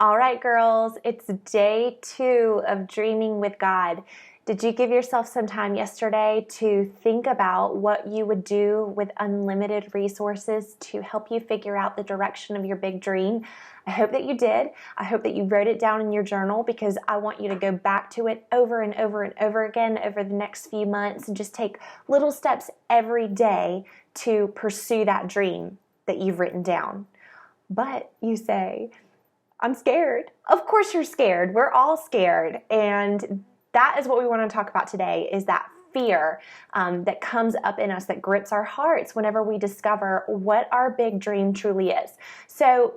All right, girls, it's day 2 of Dreaming with God. Did you give yourself some time yesterday to think about what you would do with unlimited resources to help you figure out the direction of your big dream? I hope that you did. I hope that you wrote it down in your journal because I want you to go back to it over and over and over again over the next few months and just take little steps every day to pursue that dream that you've written down. But you say, I'm scared. Of course you're scared. We're all scared. And that is what we want to talk about today, is that fear that comes up in us, that grips our hearts whenever we discover what our big dream truly is. So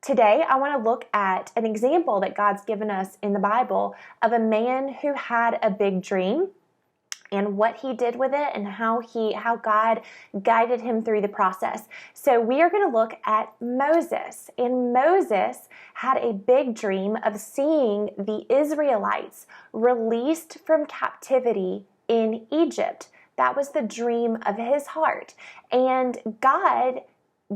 today I want to look at an example that God's given us in the Bible of a man who had a big dream and what he did with it and how God guided him through the process. So we are going to look at Moses. And Moses had a big dream of seeing the Israelites released from captivity in Egypt. That was the dream of his heart. And God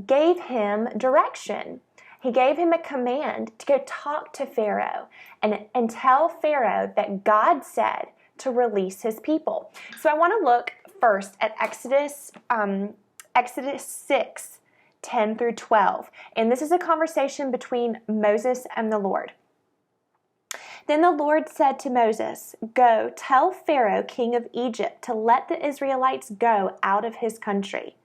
gave him direction. He gave him a command to go talk to Pharaoh and tell Pharaoh that God said to release his people. So I want to look first at Exodus 6, 10 through 12. And this is a conversation between Moses and the Lord. Then the Lord said to Moses, "Go, tell Pharaoh, king of Egypt, to let the Israelites go out of his country."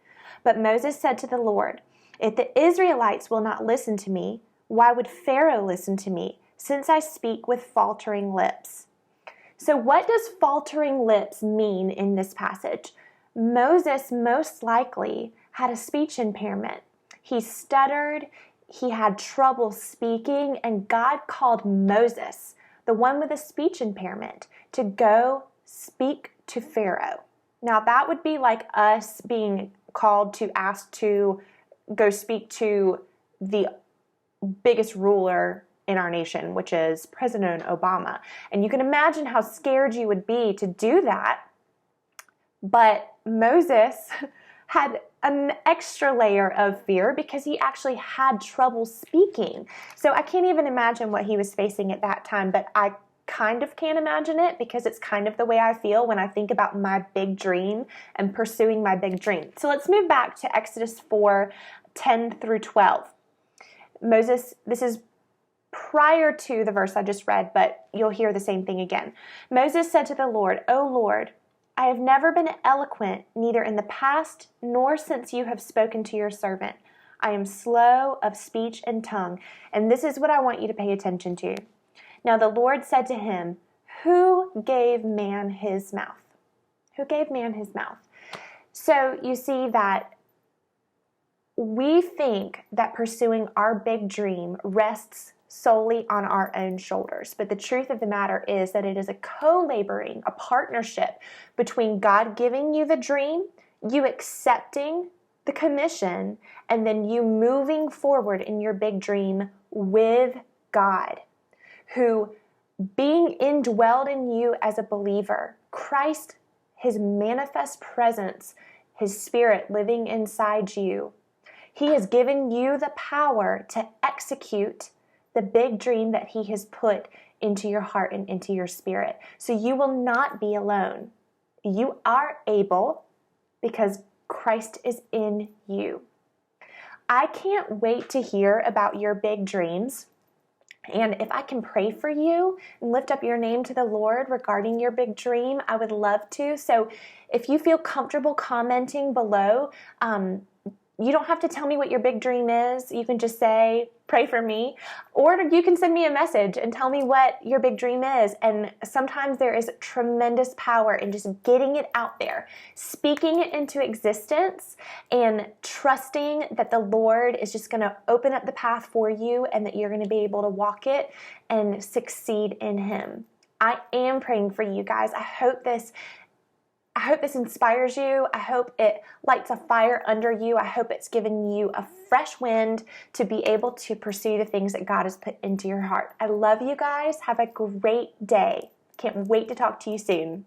But Moses said to the Lord, "If the Israelites will not listen to me, why would Pharaoh listen to me, since I speak with faltering lips?" So what does faltering lips mean in this passage? Moses most likely had a speech impairment. He stuttered, he had trouble speaking, and God called Moses, the one with a speech impairment, to go speak to Pharaoh. Now that would be like us being called to ask to go speak to the biggest ruler in our nation, which is President Obama. And you can imagine how scared you would be to do that. But Moses had an extra layer of fear because he actually had trouble speaking. So I can't even imagine what he was facing at that time, but I kind of can't imagine it because it's kind of the way I feel when I think about my big dream and pursuing my big dream. So let's move back to Exodus 4, 10 through 12. Moses, this is prior to the verse I just read, but you'll hear the same thing again. Moses said to the Lord, "O Lord, I have never been eloquent, neither in the past nor since you have spoken to your servant. I am slow of speech and tongue." And this is what I want you to pay attention to. Now the Lord said to him, "Who gave man his mouth?" Who gave man his mouth? So you see that we think that pursuing our big dream rests solely on our own shoulders. But the truth of the matter is that it is a co-laboring, a partnership between God giving you the dream, you accepting the commission, and then you moving forward in your big dream with God, who, being indwelled in you as a believer, Christ, his manifest presence, his spirit living inside you, he has given you the power to execute the big dream that he has put into your heart and into your spirit. So you will not be alone. You are able because Christ is in you. I can't wait to hear about your big dreams. And if I can pray for you and lift up your name to the Lord regarding your big dream, I would love to. So if you feel comfortable commenting below, you don't have to tell me what your big dream is. You can just say, "Pray for me." Or you can send me a message and tell me what your big dream is. And sometimes there is tremendous power in just getting it out there, speaking it into existence, and trusting that the Lord is just going to open up the path for you and that you're going to be able to walk it and succeed in Him. I am praying for you guys. I hope this inspires you. I hope it lights a fire under you. I hope it's given you a fresh wind to be able to pursue the things that God has put into your heart. I love you guys. Have a great day. Can't wait to talk to you soon.